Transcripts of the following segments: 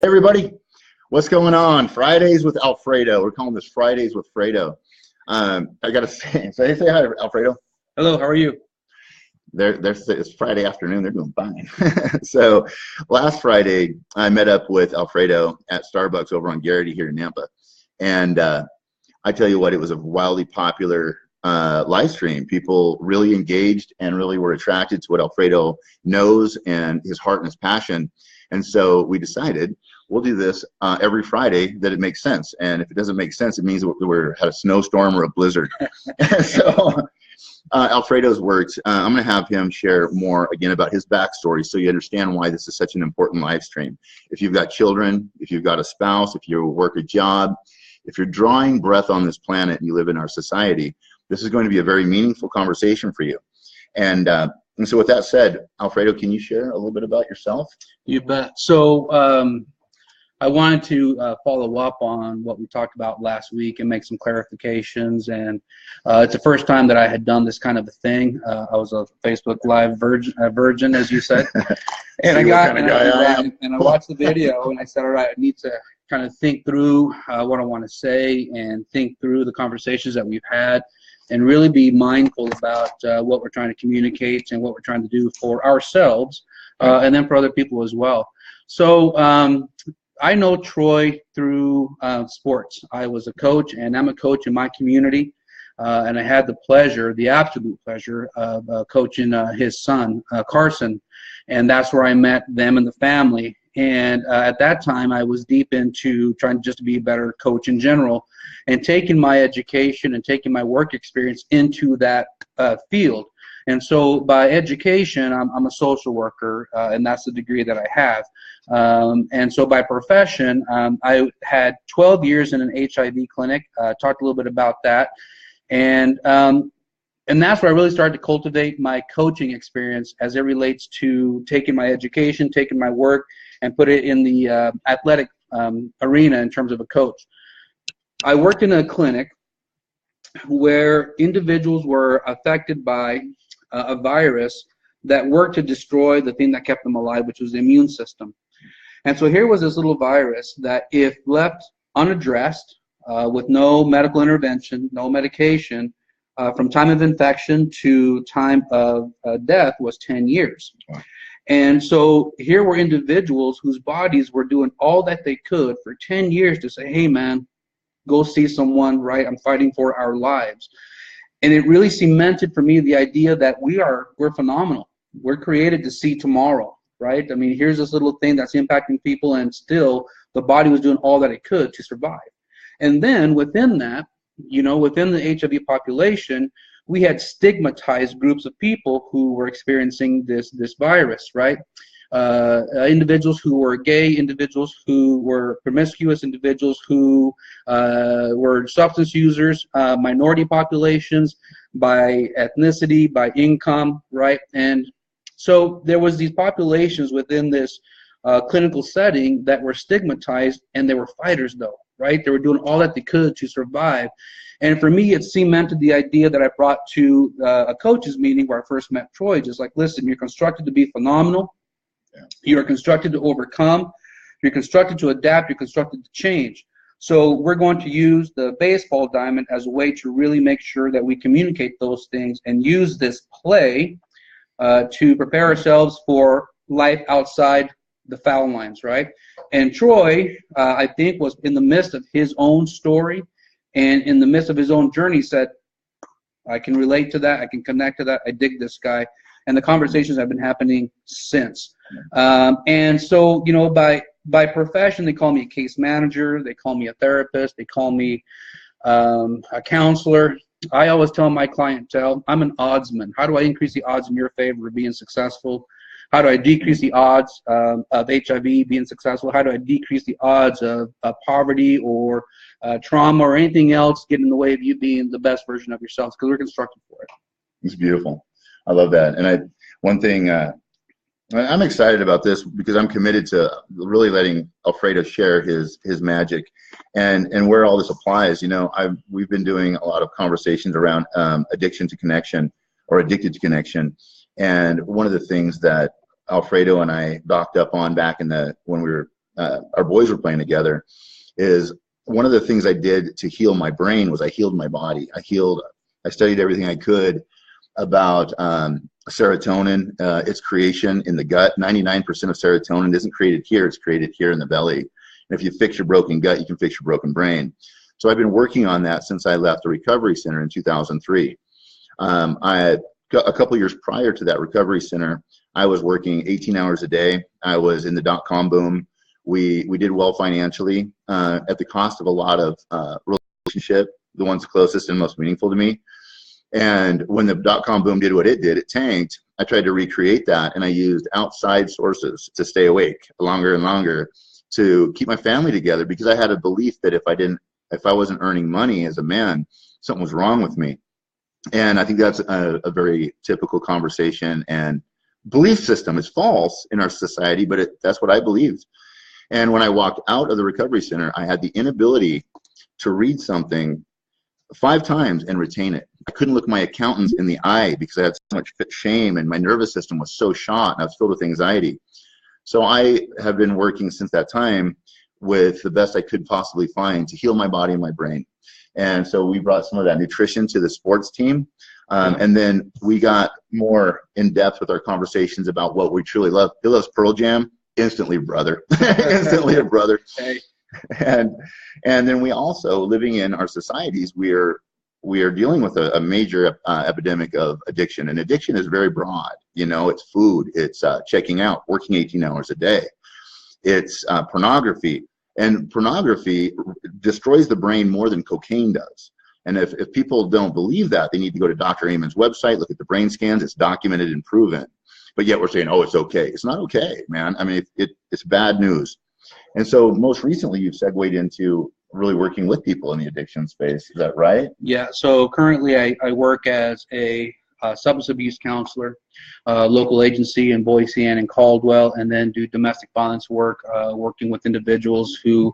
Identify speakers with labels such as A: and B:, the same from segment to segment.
A: Hey everybody, what's going on? Fridays with Alfredo. We're calling this Fridays with Fredo. I gotta say hi, Alfredo.
B: Hello, how are you?
A: It's Friday afternoon. They're doing fine. So, last Friday I met up with Alfredo at Starbucks over on Garrity here in Nampa, and I tell you what, it was a wildly popular live stream. People really engaged and really were attracted to what Alfredo knows and his heart and his passion. And so we decided we'll do this every Friday that it makes sense. And if it doesn't make sense, it means we're had a snowstorm or a blizzard. So Alfredo's words, I'm going to have him share more again about his backstory so you understand why this is such an important live stream. If you've got children, if you've got a spouse, if you work a job, if you're drawing breath on this planet and you live in our society, this is going to be a very meaningful conversation for you. And so with that said, Alfredo, can you share a little bit about yourself?
B: You bet. So I wanted to follow up on what we talked about last week and make some clarifications. And it's the first time that I had done this kind of a thing. I was a Facebook Live virgin, as you said. And I watched the video and I said, all right, I need to kind of think through what I want to say and think through the conversations that we've had and really be mindful about what we're trying to communicate and what we're trying to do for ourselves and then for other people as well. So I know Troy through sports. I was a coach, and I'm a coach in my community, and I had the pleasure, the absolute pleasure, of coaching his son, Carson, and that's where I met them and the family. And at that time, I was deep into trying just to be a better coach in general and taking my education and taking my work experience into that field. And so by education, I'm a social worker, and that's the degree that I have. And so by profession, I had 12 years in an HIV clinic, talked a little bit about that. And that's where I really started to cultivate my coaching experience as it relates to taking my education, taking my work, and put it in the athletic arena in terms of a coach. I worked in a clinic where individuals were affected by a virus that worked to destroy the thing that kept them alive, which was the immune system. And so here was this little virus that, if left unaddressed, with no medical intervention, no medication, from time of infection to time of death was 10 years. Wow. And so here were individuals whose bodies were doing all that they could for 10 years to say, hey, man, go see someone, right? I'm fighting for our lives. And it really cemented for me the idea that we're phenomenal. We're created to see tomorrow, right? I mean, here's this little thing that's impacting people, and still the body was doing all that it could to survive. And then within that, within the HIV population, we had stigmatized groups of people who were experiencing this virus, right? Individuals who were gay, individuals who were promiscuous, individuals who were substance users, minority populations, by ethnicity, by income, right? And so there was these populations within this clinical setting that were stigmatized, and they were fighters though, right? They were doing all that they could to survive. And for me, it cemented the idea that I brought to a coaches meeting where I first met Troy, just like, listen, you're constructed to be phenomenal. Yeah. You are constructed to overcome. You're constructed to adapt. You're constructed to change. So we're going to use the baseball diamond as a way to really make sure that we communicate those things and use this play to prepare ourselves for life outside the foul lines, right? And Troy, I think, was in the midst of his own story and in the midst of his own journey, said, I can relate to that. I can connect to that. I dig this guy. And the conversations have been happening since. And so, by profession, they call me a case manager. They call me a therapist. They call me a counselor. I always tell my clientele, I'm an oddsman. How do I increase the odds in your favor of being successful? How do I decrease the odds of HIV being successful? How do I decrease the odds of poverty or trauma or anything else getting in the way of you being the best version of yourself? Because we're constructed for it.
A: It's beautiful. I love that. And one thing, I'm excited about this because I'm committed to really letting Alfredo share his magic and where all this applies. We've been doing a lot of conversations around addiction to connection or addicted to connection. And one of the things that Alfredo and I docked up on back when we were our boys were playing together, is one of the things I did to heal my brain was I healed my body. I studied everything I could about serotonin, its creation in the gut. 99% of serotonin isn't created here, it's created here in the belly. And if you fix your broken gut, you can fix your broken brain. So I've been working on that since I left the recovery center in 2003. A couple years prior to that recovery center, I was working 18 hours a day. I was in the dot-com boom. We did well financially at the cost of a lot of relationship, the ones closest and most meaningful to me. And when the dot-com boom did what it did, it tanked. I tried to recreate that, and I used outside sources to stay awake longer and longer to keep my family together, because I had a belief that if I wasn't earning money as a man, something was wrong with me. And I think that's a very typical conversation and belief system. It's false in our society, but that's what I believed. And when I walked out of the recovery center, I had the inability to read something 5 times and retain it. I couldn't look my accountants in the eye because I had so much shame, and my nervous system was so shot, and I was filled with anxiety. So I have been working since that time with the best I could possibly find to heal my body and my brain. And so we brought some of that nutrition to the sports team. And then we got more in depth with our conversations about what we truly love. He loves Pearl Jam. Instantly, brother. Instantly a brother.
B: Hey.
A: And then we also, living in our societies, we are dealing with a major epidemic of addiction. And addiction is very broad. You know, it's food, it's checking out, working 18 hours a day. It's pornography. And pornography destroys the brain more than cocaine does. And if people don't believe that, they need to go to Dr. Amen's website, look at the brain scans. It's documented and proven. But yet we're saying, oh, it's okay. It's not okay, man. I mean, it's bad news. And so most recently, you've segued into really working with people in the addiction space. Is that right?
B: Yeah. So currently I work as a substance abuse counselor, local agency in Boise and in Caldwell, and then do domestic violence work, working with individuals who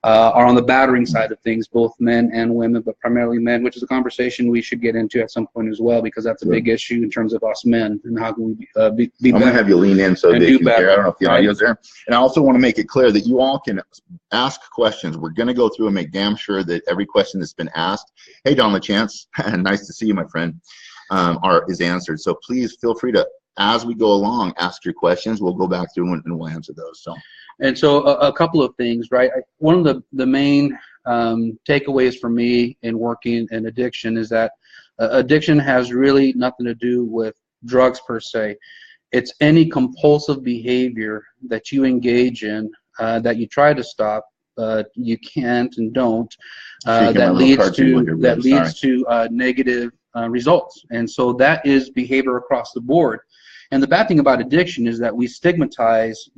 B: are on the battering side of things, both men and women, but primarily men, which is a conversation we should get into at some point as well, because that's a big issue in terms of us men and how can we be better.
A: I'm going to have you lean in so they can hear. I don't know if the audio's there. And I also want to make it clear that you all can ask questions. We're going to go through and make damn sure that every question that's been asked, hey, Don LaChance, nice to see you, my friend, is answered. So please feel free to, as we go along, ask your questions. We'll go back through and we'll answer those. So
B: a couple of things, right? One of the main takeaways for me in working in addiction is that addiction has really nothing to do with drugs per se. It's any compulsive behavior that you engage in, that you try to stop, you can't and don't, that leads to negative results. And so that is behavior across the board. And the bad thing about addiction is that we stigmatize,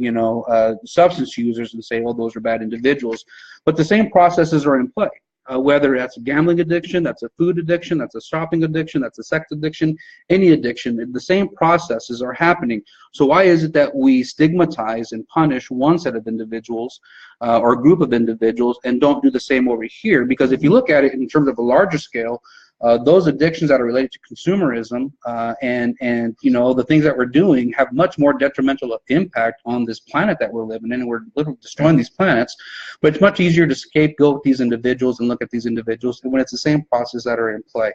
B: substance users and say, oh, those are bad individuals. But the same processes are in play, whether that's a gambling addiction, that's a food addiction, that's a shopping addiction, that's a sex addiction, any addiction. The same processes are happening. So why is it that we stigmatize and punish one set of individuals or a group of individuals and don't do the same over here? Because if you look at it in terms of a larger scale, those addictions that are related to consumerism and the things that we're doing have much more detrimental impact on this planet that we're living in, and we're literally destroying these planets. But it's much easier to scapegoat these individuals and look at these individuals when it's the same process that are in play.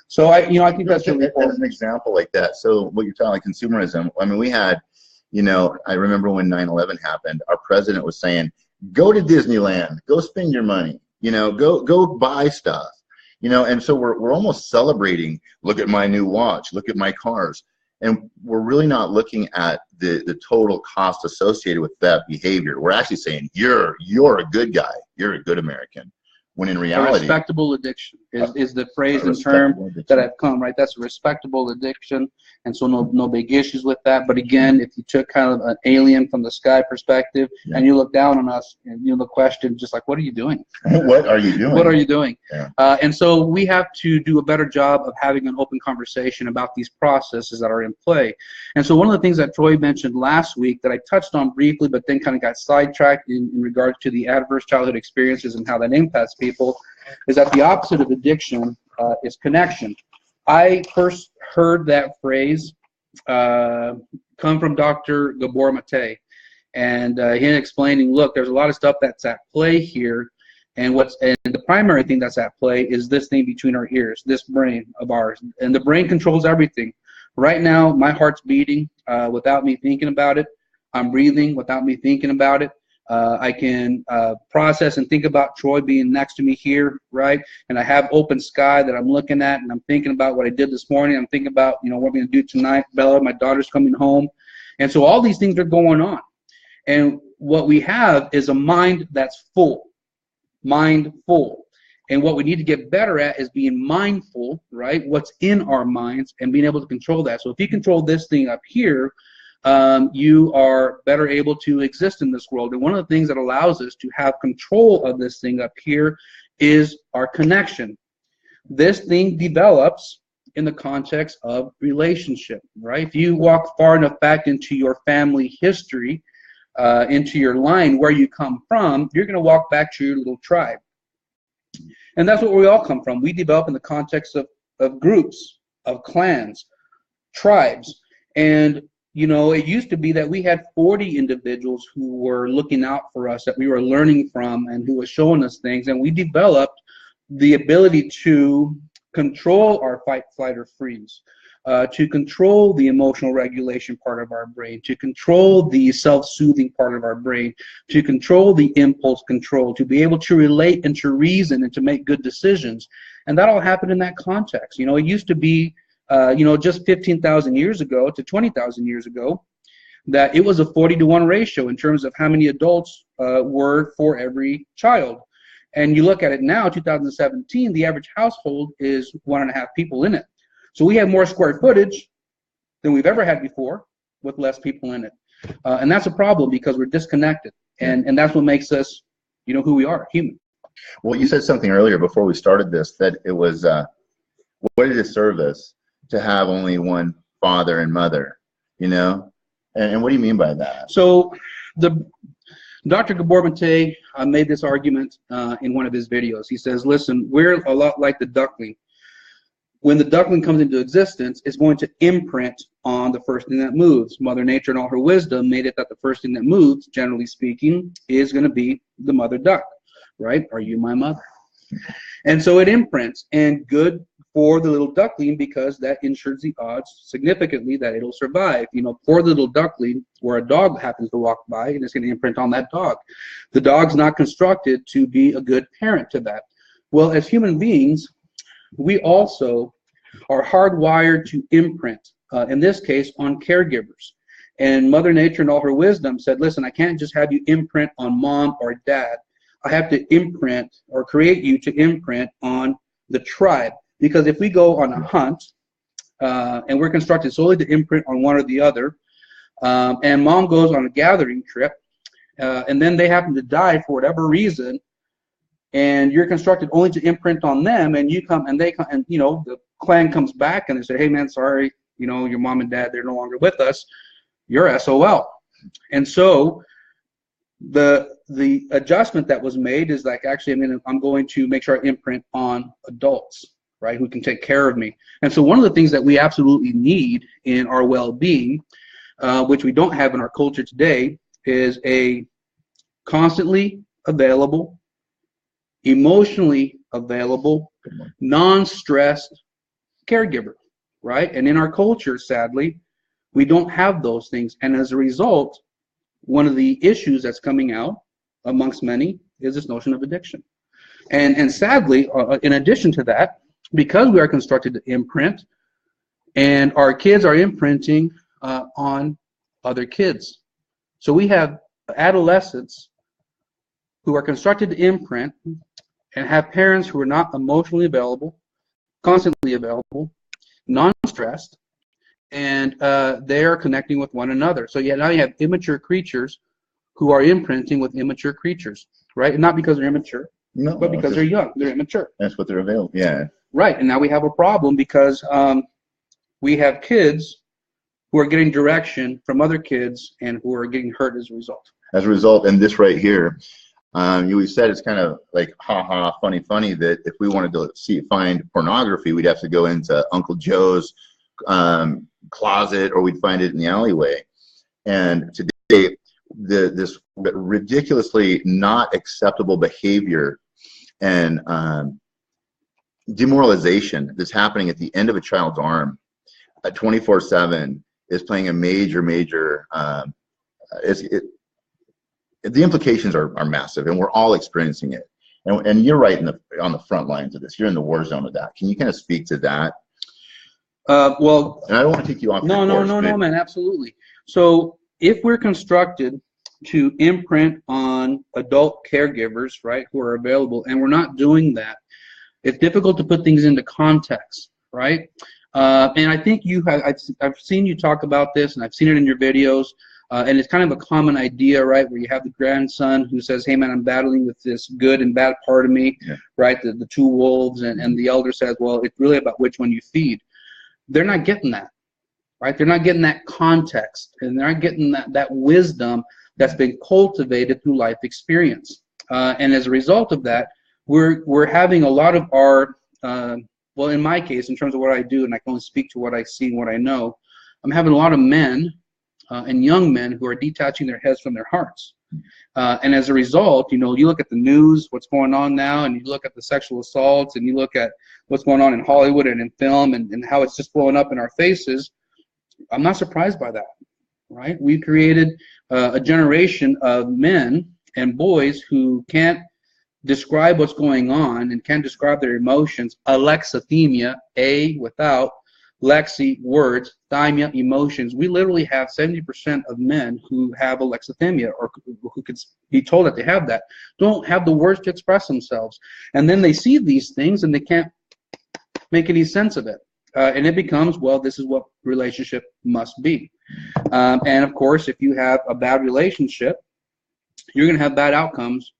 B: So I think that's really important.
A: As an example like that. So what you're talking like consumerism. I mean, we had, I remember when 9/11 happened, our president was saying, "Go to Disneyland, go spend your money, go buy stuff." And so we're almost celebrating, look at my new watch, look at my cars. And we're really not looking at the total cost associated with that behavior. We're actually saying, you're a good guy. You're a good American. When in reality,
B: a respectable addiction is the phrase and term that I've come, right? That's a respectable addiction, and so no big issues with that. But again, if you took kind of an alien from the sky perspective and you look down on us and the question just like, what are you doing?
A: What are you doing?
B: What are you doing?
A: Yeah.
B: And so we have to do a better job of having an open conversation about these processes that are in play. And so one of the things that Troy mentioned last week that I touched on briefly, but then kind of got sidetracked in regards to the adverse childhood experiences and how that impacts people, is that the opposite of addiction is connection. I first heard that phrase come from Dr. Gabor Mate. And him explaining, look, there's a lot of stuff that's at play here, and the primary thing that's at play is this thing between our ears, this brain of ours, and the brain controls everything. Right now, my heart's beating without me thinking about it. I'm breathing without me thinking about it. I can process and think about Troy being next to me here, right? And I have open sky that I'm looking at, and I'm thinking about what I did this morning. I'm thinking about, what I'm going to do tonight. Bella, my daughter's coming home. And so all these things are going on. And what we have is a mind that's full, mind full. And what we need to get better at is being mindful, right? What's in our minds and being able to control that. So if you control this thing up here, you are better able to exist in this world. And one of the things that allows us to have control of this thing up here is our connection. This thing develops in the context of relationship, right? If you walk far enough back into your family history, into your line, where you come from, you're going to walk back to your little tribe. And that's where we all come from. We develop in the context of groups, of clans, tribes. And it used to be that we had 40 individuals who were looking out for us, that we were learning from, and who were showing us things. And we developed the ability to control our fight, flight, or freeze, to control the emotional regulation part of our brain, to control the self-soothing part of our brain, to control the impulse control, to be able to relate and to reason and to make good decisions. And that all happened in that context. It used to be just 15,000 years ago to 20,000 years ago, that it was a 40-to-1 ratio in terms of how many adults were for every child. And you look at it now, 2017, the average household is 1.5 people in it. So we have more square footage than we've ever had before with less people in it. And that's a problem because we're disconnected. And that's what makes us, who we are, human.
A: Well, you said something earlier before we started this, that it was, what did it serve us to have only one father and mother, And what do you mean by that?
B: So Dr. Gabor Mate made this argument in one of his videos. He says, listen, we're a lot like the duckling. When the duckling comes into existence, it's going to imprint on the first thing that moves. Mother Nature, in all her wisdom, made it that the first thing that moves, generally speaking, is going to be the mother duck, right? Are you my mother? And so it imprints, and good for the little duckling, because that ensures the odds significantly that it'll survive. For the little duckling, where a dog happens to walk by, and it's going to imprint on that dog. The dog's not constructed to be a good parent to that. Well, as human beings, we also are hardwired to imprint, in this case, on caregivers. And Mother Nature, in all her wisdom, said, listen, I can't just have you imprint on mom or dad. I have to imprint or create you to imprint on the tribe. Because if we go on a hunt, and we're constructed solely to imprint on one or the other, and mom goes on a gathering trip, and then they happen to die for whatever reason, and you're constructed only to imprint on them, and you come, and they come, and the clan comes back and they say, hey man, sorry, your mom and dad, they're no longer with us, you're SOL. And so the adjustment that was made is like, actually, I'm going to make sure I imprint on adults, right, who can take care of me. And so one of the things that we absolutely need in our well-being, which we don't have in our culture today, is a constantly available, emotionally available, non-stressed caregiver, right? And in our culture, sadly, we don't have those things. And as a result, one of the issues that's coming out amongst many is this notion of addiction. And sadly, in addition to that, because we are constructed to imprint, and our kids are imprinting on other kids. So we have adolescents who are constructed to imprint and have parents who are not emotionally available, constantly available, non-stressed, and they are connecting with one another. So now you have immature creatures who are imprinting with immature creatures, right? And not because they're immature, but because they're young, they're immature.
A: That's what they're available, yeah.
B: Right, and now we have a problem because we have kids who are getting direction from other kids and who are getting hurt as a result.
A: As a result, and this right here, you said it's kind of like ha-ha, funny that if we wanted to find pornography, we'd have to go into Uncle Joe's closet, or we'd find it in the alleyway. And today, this ridiculously not acceptable behavior and demoralization that's happening at the end of a child's arm at 24/7 is playing a major the implications are massive, and we're all experiencing it. And you're right on the front lines of this. You're in the war zone of that. Can you kind of speak to that?
B: Well,
A: and I don't want to take you off.
B: No, man, absolutely. So if we're constructed to imprint on adult caregivers, right, who are available, and we're not doing that, it's difficult to put things into context, right? And I think I've seen you talk about this, and I've seen it in your videos. And it's kind of a common idea, right, where you have the grandson who says, hey, man, I'm battling with this good and bad part of me, right, the two wolves, and the elder says, well, it's really about which one you feed. They're not getting that, right? They're not getting that context, and they're not getting that wisdom that's been cultivated through life experience. And as a result of that, we're having a lot of our, well, in my case, in terms of what I do, and I can only speak to what I see and what I know, I'm having a lot of men and young men who are detaching their heads from their hearts. And as a result, you know, you look at the news, what's going on now, and you look at the sexual assaults, and you look at what's going on in Hollywood and in film, and how it's just blowing up in our faces. I'm not surprised by that, right? We've created a generation of men and boys who can't describe what's going on and can't describe their emotions. Alexithymia, A without, Lexi, words, thymia, emotions. We literally have 70% of men who have alexithymia, or who could be told that they have that, don't have the words to express themselves. And then they see these things and they can't make any sense of it. And it becomes, well, this is what relationship must be. And of course, if you have a bad relationship, you're going to have bad outcomes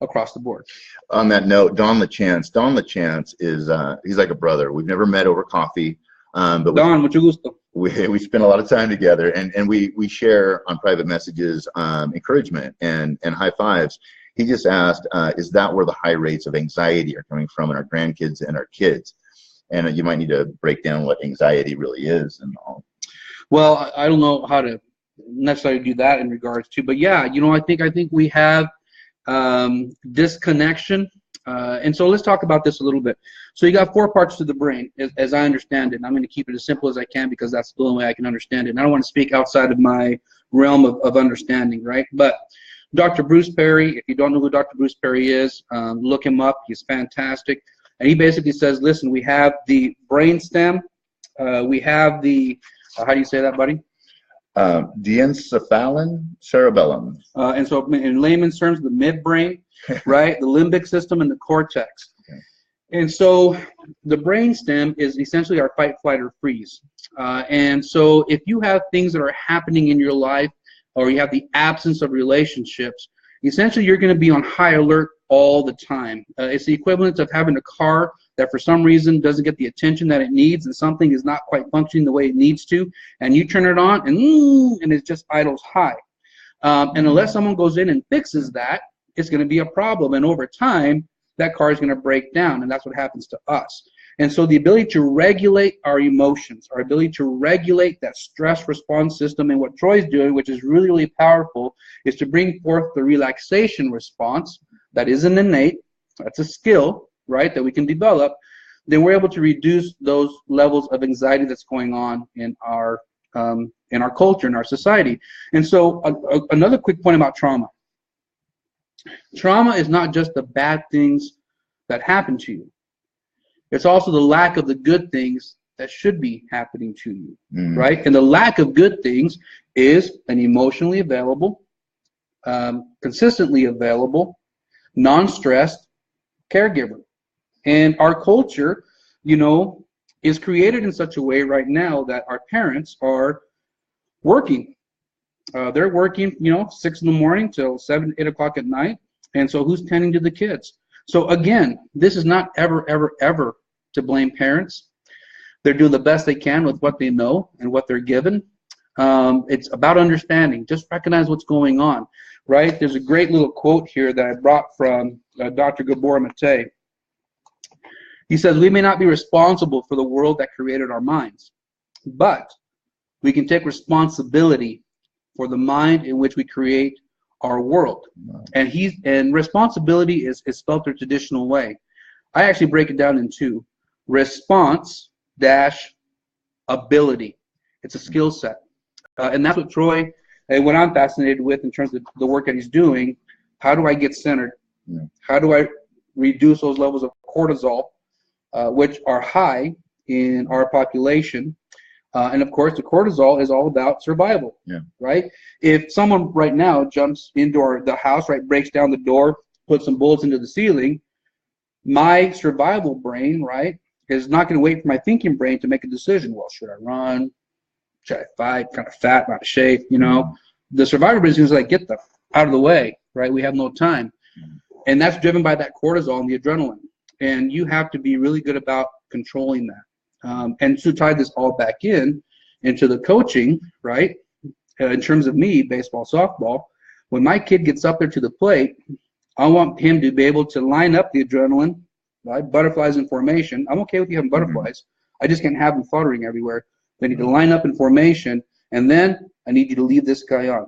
B: across the board.
A: On that note, Don LaChance is, he's like a brother. We've never met over coffee. But
B: Don, mucho gusto.
A: We spend a lot of time together, and we share on private messages encouragement and high fives. He just asked, is that where the high rates of anxiety are coming from in our grandkids and our kids? And you might need to break down what anxiety really is and all.
B: Well, I don't know how to necessarily do that in regards to, but yeah, you know, I think we have disconnection. And so let's talk about this a little bit. So you got 4 parts to the brain, as I understand it. And I'm going to keep it as simple as I can because that's the only way I can understand it. And I don't want to speak outside of my realm of understanding, right? But Dr. Bruce Perry, if you don't know who Dr. Bruce Perry is, look him up. He's fantastic. And he basically says, listen, we have the brainstem. We have the, how do you say that, buddy?
A: Diencephalon cerebellum.
B: And so in layman's terms, the midbrain, right? The limbic system and the cortex. Okay. And so the brainstem is essentially our fight, flight, or freeze. And so if you have things that are happening in your life, or you have the absence of relationships, essentially you're going to be on high alert all the time. It's the equivalent of having a car that for some reason doesn't get the attention that it needs, and something is not quite functioning the way it needs to, and you turn it on and it just idles high. And unless someone goes in and fixes that, it's going to be a problem, and over time that car is going to break down, and that's what happens to us. And so the ability to regulate our emotions, our ability to regulate that stress response system, and what Troy's doing, which is really, really powerful, is to bring forth the relaxation response. That is an innate, that's a skill, right, that we can develop. Then we're able to reduce those levels of anxiety that's going on in our culture, in our society. And so another quick point about trauma. Trauma is not just the bad things that happen to you. It's also the lack of the good things that should be happening to you, right? And the lack of good things is an emotionally available, consistently available, non-stressed caregiver. And our culture, you know, is created in such a way right now that our parents are working. They're working, you know, 6 in the morning till 7, 8 o'clock at night. And so who's tending to the kids? So again, this is not ever, ever, ever to blame parents. They're doing the best they can with what they know and what they're given. It's about understanding. Just recognize what's going on, right? There's a great little quote here that I brought from Dr. Gabor Mate. He says, we may not be responsible for the world that created our minds, but we can take responsibility for the mind in which we create our world. And responsibility is spelled the traditional way. I actually break it down in two: response dash ability. It's a skill set, and that's what Troy and what I'm fascinated with in terms of the work that he's doing. How do I get centered? How do I reduce those levels of cortisol, which are high in our population? And of course, the cortisol is all about survival, right? If someone right now jumps into the house, right, breaks down the door, puts some bullets into the ceiling, my survival brain, right, is not going to wait for my thinking brain to make a decision. Well, should I run? Should I fight? Kind of fat, not shape, you know? The survival brain is going to like, get the out of the way, right? We have no time. And that's driven by that cortisol and the adrenaline. And you have to be really good about controlling that. And to tie this all back into the coaching, right? In terms of me, baseball, softball, when my kid gets up there to the plate, I want him to be able to line up the adrenaline, right? Butterflies in formation. I'm okay with you having butterflies. I just can't have them fluttering everywhere. They need to line up in formation, and then I need you to leave this guy on.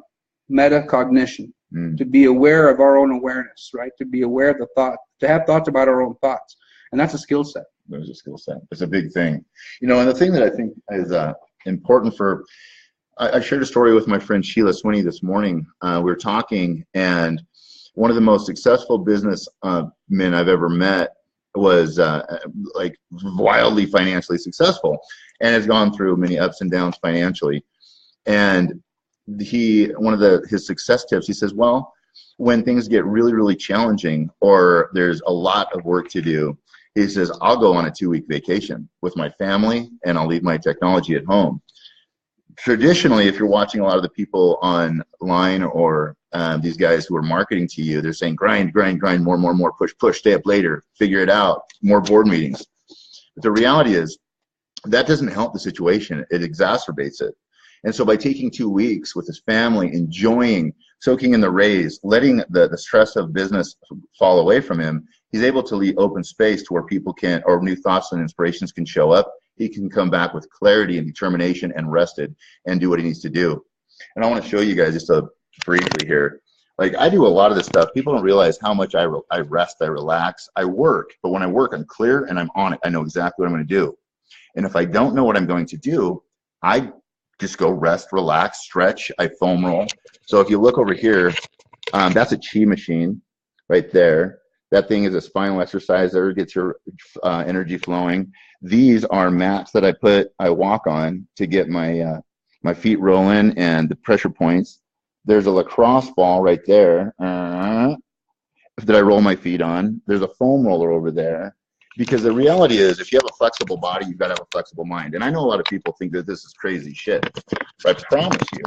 B: Metacognition, to be aware of our own awareness, right? To be aware of the thought, to have thoughts about our own thoughts. And that's a skill set.
A: There's a skill set. It's a big thing. You know, and the thing that I think is important for, I shared a story with my friend Sheila Swinney this morning. We were talking, and one of the most successful business men I've ever met was like wildly financially successful and has gone through many ups and downs financially. And one of his success tips, he says, well, when things get really, really challenging or there's a lot of work to do, he says, I'll go on a 2-week vacation with my family and I'll leave my technology at home. Traditionally, if you're watching a lot of the people online or these guys who are marketing to you, they're saying grind, grind, grind, more, more, more, push, push, stay up later, figure it out, more board meetings. But the reality is that doesn't help the situation. It exacerbates it. And so by taking 2 weeks with his family, enjoying, soaking in the rays, letting the stress of business fall away from him, he's able to leave open space to where people can, or new thoughts and inspirations can show up. He can come back with clarity and determination and rested and do what he needs to do. And I want to show you guys just briefly here. Like, I do a lot of this stuff. People don't realize how much I rest, I relax, I work. But when I work, I'm clear and I'm on it. I know exactly what I'm going to do. And if I don't know what I'm going to do, I just go rest, relax, stretch, I foam roll. So if you look over here, that's a chi machine right there. That thing is a spinal exerciser, gets your energy flowing. These are mats that I walk on to get my my feet rolling and the pressure points. There's a lacrosse ball right there that I roll my feet on. There's a foam roller over there. Because the reality is, if you have a flexible body, you've got to have a flexible mind. And I know a lot of people think that this is crazy shit. But I promise you,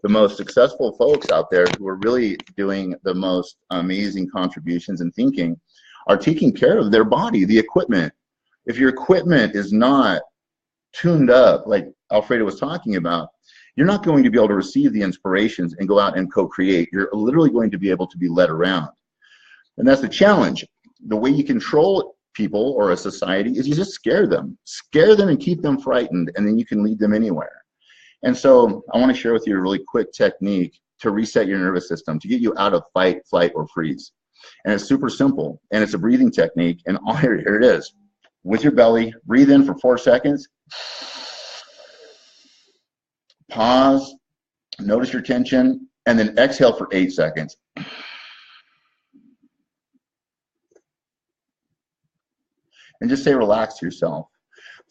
A: the most successful folks out there who are really doing the most amazing contributions and thinking are taking care of their body, the equipment. If your equipment is not tuned up, like Alfredo was talking about, you're not going to be able to receive the inspirations and go out and co-create. You're literally going to be able to be led around. And that's the challenge. The way you control people or a society is you just scare them and keep them frightened, and then you can lead them anywhere. And so I want to share with you a really quick technique to reset your nervous system, to get you out of fight, flight, or freeze. And it's super simple, and it's a breathing technique. And here it is. With your belly, breathe in for 4 seconds. Pause, notice your tension, and then exhale for 8 seconds. And just say relax to yourself.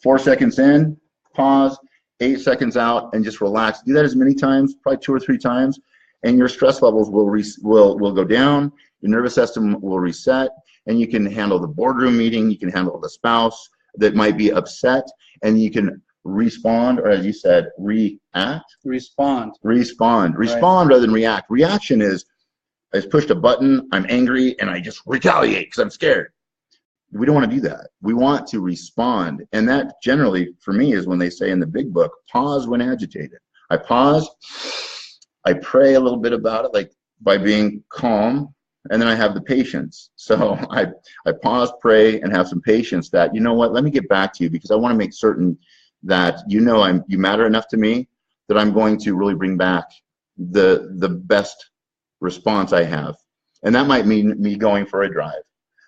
A: 4 seconds in, pause, 8 seconds out, and just relax. Do that as many times, probably 2 or 3 times, and your stress levels will go down, your nervous system will reset, and you can handle the boardroom meeting, you can handle the spouse that might be upset, and you can respond, or as you said, react? Respond. Respond rather than react. Reaction is, I just pushed a button, I'm angry, and I just retaliate because I'm scared. We don't want to do that. We want to respond. And that generally, for me, is when they say in the big book, pause when agitated. I pause, I pray a little bit about it, like by being calm, and then I have the patience. So I pause, pray, and have some patience that, you know what, let me get back to you because I want to make certain that you matter enough to me that I'm going to really bring back the best response I have. And that might mean me going for a drive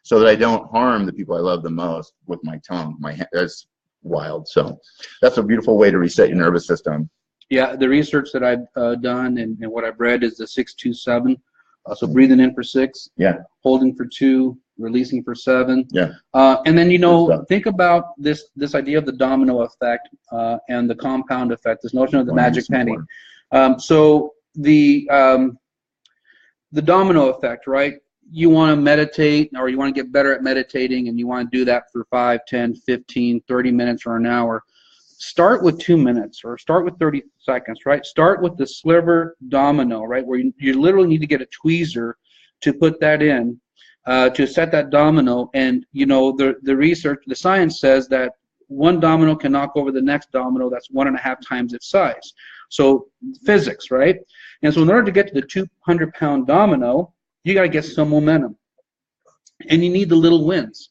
A: so that I don't harm the people I love the most with my tongue. That's wild. So that's a beautiful way to reset your nervous system.
B: Yeah, the research that I've done and what I've read is the 6-2-7. So breathing in for 6,
A: Yeah.
B: holding for 2, releasing for 7.
A: Yeah.
B: And then, you know, think about this idea of the domino effect and the compound effect, this notion of the magic penny. So the domino effect, right? You want to meditate, or you want to get better at meditating, and you want to do that for 5, 10, 15, 30 minutes or an hour. Start with 2 minutes or start with 30 seconds, right? Start with the sliver domino, right? Where you literally need to get a tweezer to put that in to set that domino. And, you know, the research, the science says that one domino can knock over the next domino that's 1.5 times its size. So physics, right? And so in order to get to the 200-pound domino, you got to get some momentum. And you need the little wins.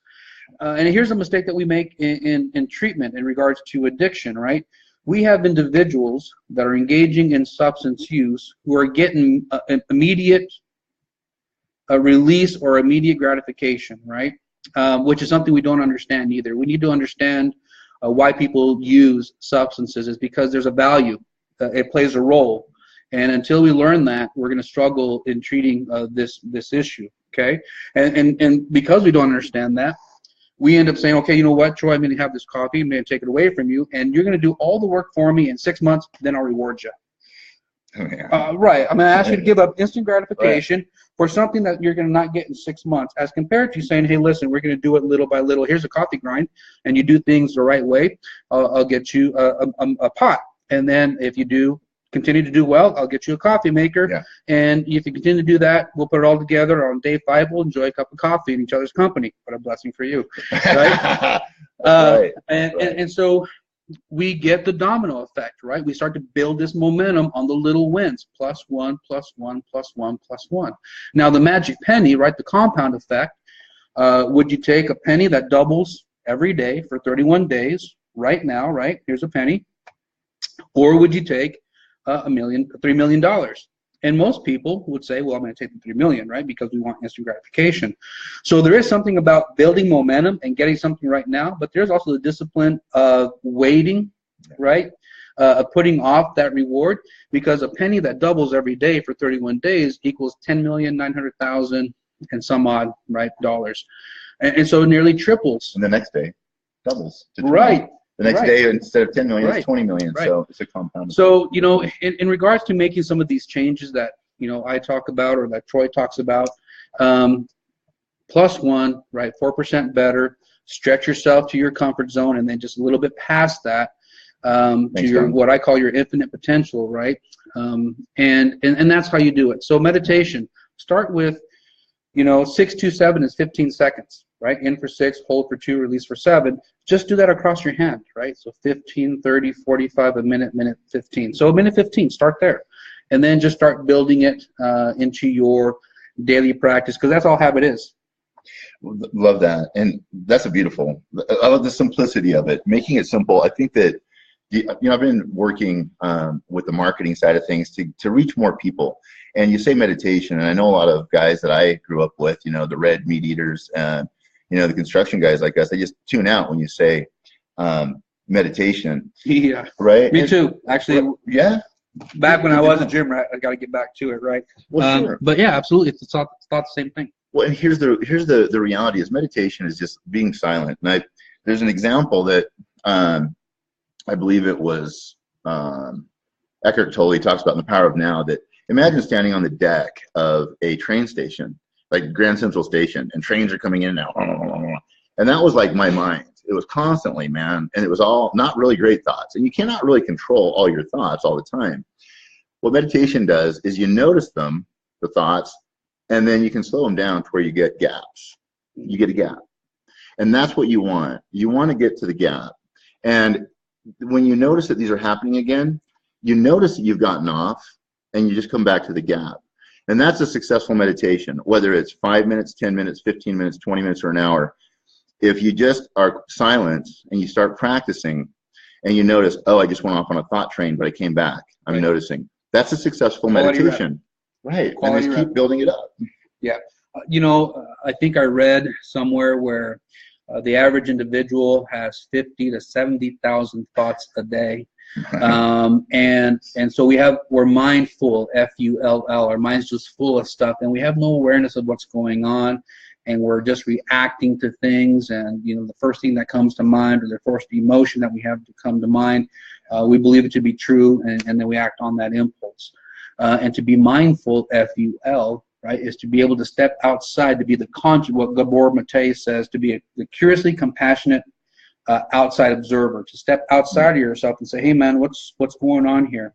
B: And here's a mistake that we make in treatment in regards to addiction, right? We have individuals that are engaging in substance use who are getting an immediate release or immediate gratification, right? Which is something we don't understand either. We need to understand why people use substances is because there's a value. It plays a role. And until we learn that, we're going to struggle in treating this issue, okay? And because we don't understand that, we end up saying, okay, you know what, Troy, I'm going to have this coffee. I'm going to take it away from you, and you're going to do all the work for me in 6 months, then I'll reward you. Right. I'm going to ask you to give up instant gratification for something that you're going to not get in 6 months, as compared to saying, hey, listen, we're going to do it little by little. Here's a coffee grind, and you do things the right way. I'll get you a pot. And then if you continue to do well, I'll get you a coffee maker. Yeah. And if you continue to do that, we'll put it all together. On day 5, we'll enjoy a cup of coffee in each other's company. What a blessing for you, right? And so we get the domino effect, right? We start to build this momentum on the little wins, +1, +1, +1, +1. Now the magic penny, right, the compound effect, would you take a penny that doubles every day for 31 days right now, right? Here's a penny. Or would you take $3 million? And most people would say, well, I'm going to take the $3 million, right? Because we want instant gratification. So there is something about building momentum and getting something right now, but there's also the discipline of waiting, right? Of putting off that reward, because a penny that doubles every day for 31 days equals 10,900,000 and some odd, right, dollars. And so it nearly triples.
A: And the next day doubles to 20.
B: Right.
A: The next day, instead of 10 million, it's 20 million. Right. So it's a compound.
B: So, you know, in regards to making some of these changes that, you know, I talk about or that Troy talks about, +1, right, 4% better, stretch yourself to your comfort zone, and then just a little bit past that to your what I call your infinite potential, right? And that's how you do it. So meditation, start with, you know, 6-2-7 is 15 seconds. Right? In for 6, hold for 2, release for 7. Just do that across your hand, right? So 15, 30, 45, a minute, 15. So a minute 15, start there. And then just start building it into your daily practice, because that's all habit is.
A: Love that. And that's I love the simplicity of it, making it simple. I think that, you know, I've been working with the marketing side of things to reach more people. And you say meditation, and I know a lot of guys that I grew up with, you know, the red meat eaters, you know, the construction guys like us, they just tune out when you say meditation.
B: Yeah.
A: Right?
B: Me too. Actually,
A: yeah.
B: Back when I was a gym rat, I got to get back to it, right?
A: Well, sure.
B: But yeah, absolutely. It's not the same thing.
A: Well, and here's the reality is meditation is just being silent. And there's an example that I believe it was Eckhart Tolle talks about in The Power of Now, that imagine standing on the deck of a train station, like Grand Central Station, and trains are coming in and out. And that was like my mind. It was constantly, man, and it was all not really great thoughts. And you cannot really control all your thoughts all the time. What meditation does is you notice them, the thoughts, and then you can slow them down to where you get gaps. You get a gap. And that's what you want. You want to get to the gap. And when you notice that these are happening again, you notice that you've gotten off, and you just come back to the gap. And that's a successful meditation, whether it's 5 minutes, 10 minutes, 15 minutes, 20 minutes, or an hour. If you just are silent and you start practicing and you notice, oh, I just went off on a thought train, but I came back. I'm noticing. That's a successful
B: Quality
A: meditation. Right. And
B: Quality
A: just keep building it up.
B: Yeah. I think I read somewhere where the average individual has 50 to 70,000 thoughts a day. And so we're mindful, F-U-L-L, our mind's just full of stuff, and we have no awareness of what's going on, and we're just reacting to things, and the first thing that comes to mind, or the first emotion that we have to come to mind, we believe it to be true, and then we act on that impulse. And to be mindful, F-U-L, right, is to be able to step outside, to be the conscious, what Gabor Mate says, to be the curiously compassionate outside observer, to step outside of yourself and say, hey man, what's going on here?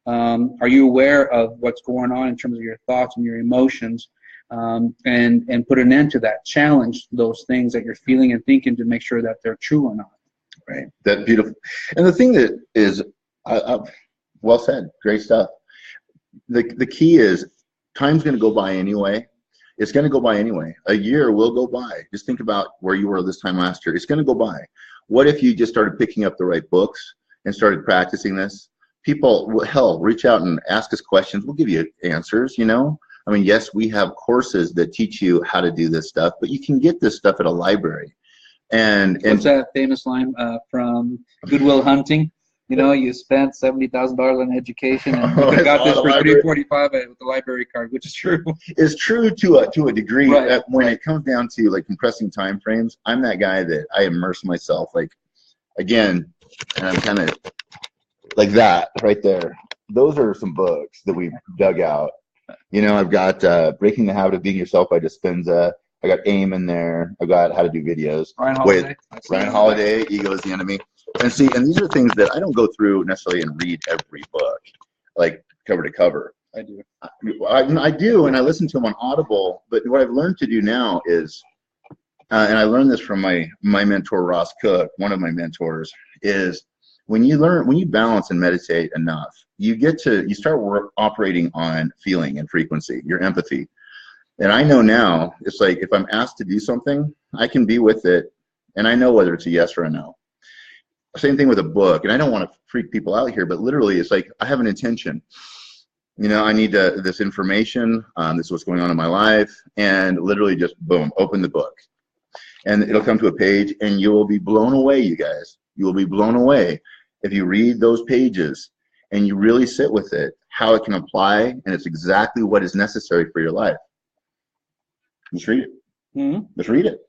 B: Are you aware of what's going on in terms of your thoughts and your emotions? And put an end to that. Challenge those things that you're feeling and thinking to make sure that they're true or not.
A: Right. That's beautiful. And the thing that is, well said, great stuff. The key is, time's going to go by anyway. It's going to go by anyway. A year will go by. Just think about where you were this time last year. It's going to go by. What if you just started picking up the right books and started practicing this? People, hell, reach out and ask us questions. We'll give you answers, I mean, yes, we have courses that teach you how to do this stuff, but you can get this stuff at a library. And
B: what's that famous line from Good Will Hunting? You spent $70,000 on education, and you could have got this for $345 with the library card, which is true.
A: It's true to a degree.
B: Right.
A: When it comes down to like compressing time frames, I'm that guy that I immerse myself. Like, again, and I'm kind of like that right there. Those are some books that we've dug out. I've got Breaking the Habit of Being Yourself by Dispenza. I got AIM in there. I've got How to Do Videos. Ryan Holiday, Ego is the Enemy. And these are things that I don't go through necessarily and read every book, like cover to cover.
B: I do.
A: I do, and I listen to them on Audible. But what I've learned to do now is, and I learned this from my mentor, Ross Cook, one of my mentors, is when you balance and meditate enough, you start operating on feeling and frequency, your empathy. And I know now, it's like if I'm asked to do something, I can be with it, and I know whether it's a yes or a no. Same thing with a book, and I don't want to freak people out here, but literally it's like I have an intention. I need this information, this is what's going on in my life, and literally just boom, open the book. And it'll come to a page, and you will be blown away, you guys. You will be blown away if you read those pages and you really sit with it, how it can apply, and it's exactly what is necessary for your life. Just read it.
B: Mm-hmm.
A: Just read it.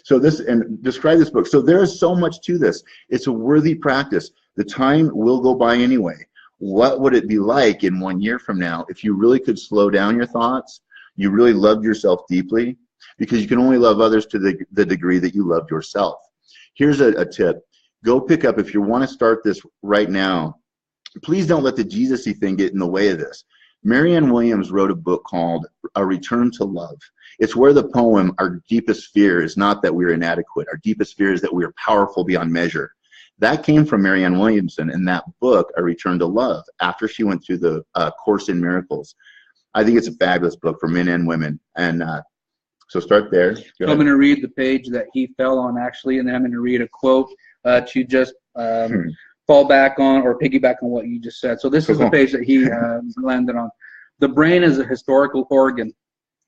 A: So and describe this book. So there is so much to this. It's a worthy practice. The time will go by anyway. What would it be like in 1 year from now if you really could slow down your thoughts, you really loved yourself deeply, because you can only love others to the degree that you loved yourself. Here's a tip. Go pick up, if you want to start this right now, please don't let the Jesus-y thing get in the way of this. Marianne Williams wrote a book called A Return to Love. It's where the poem, our deepest fear is not that we're inadequate. Our deepest fear is that we are powerful beyond measure. That came from Marianne Williamson in that book, A Return to Love, after she went through the Course in Miracles. I think it's a fabulous book for men and women. And so start there.
B: So I'm going to read the page that he fell on, actually, and then I'm going to read a quote to just fall back on or piggyback on what you just said. So this is the page that he landed on. The brain is a historical organ.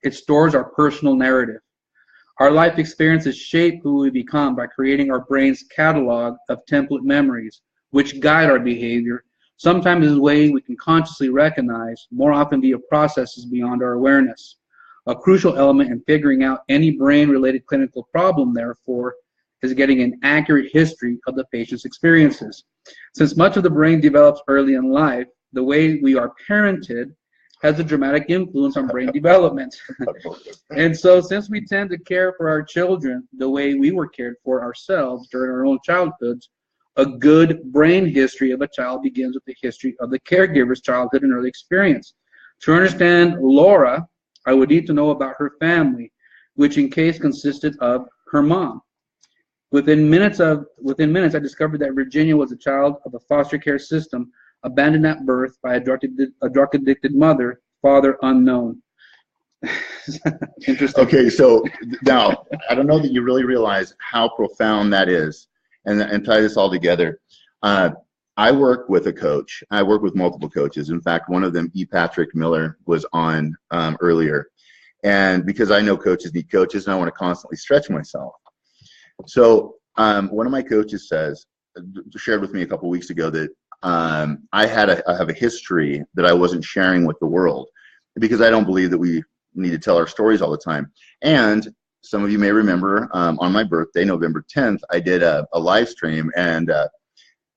B: It stores our personal narrative. Our life experiences shape who we become by creating our brain's catalog of template memories, which guide our behavior, sometimes in a way we can consciously recognize, more often via processes beyond our awareness. A crucial element in figuring out any brain-related clinical problem, therefore, is getting an accurate history of the patient's experiences. Since much of the brain develops early in life, the way we are parented has a dramatic influence on brain development. And so since we tend to care for our children the way we were cared for ourselves during our own childhoods, a good brain history of a child begins with the history of the caregiver's childhood and early experience. To understand Laura, I would need to know about her family, which in case consisted of her mom. Within minutes, I discovered that Virginia was a child of a foster care system, abandoned at birth by a drug-addicted mother, father unknown. Interesting.
A: Okay, so now, I don't know that you really realize how profound that is, and tie this all together. I work with a coach. I work with multiple coaches. In fact, one of them, E. Patrick Miller, was on earlier. And because I know coaches need coaches, and I want to constantly stretch myself. So one of my coaches shared with me a couple weeks ago that I have a history that I wasn't sharing with the world because I don't believe that we need to tell our stories all the time. And some of you may remember on my birthday, November 10th, I did a live stream, and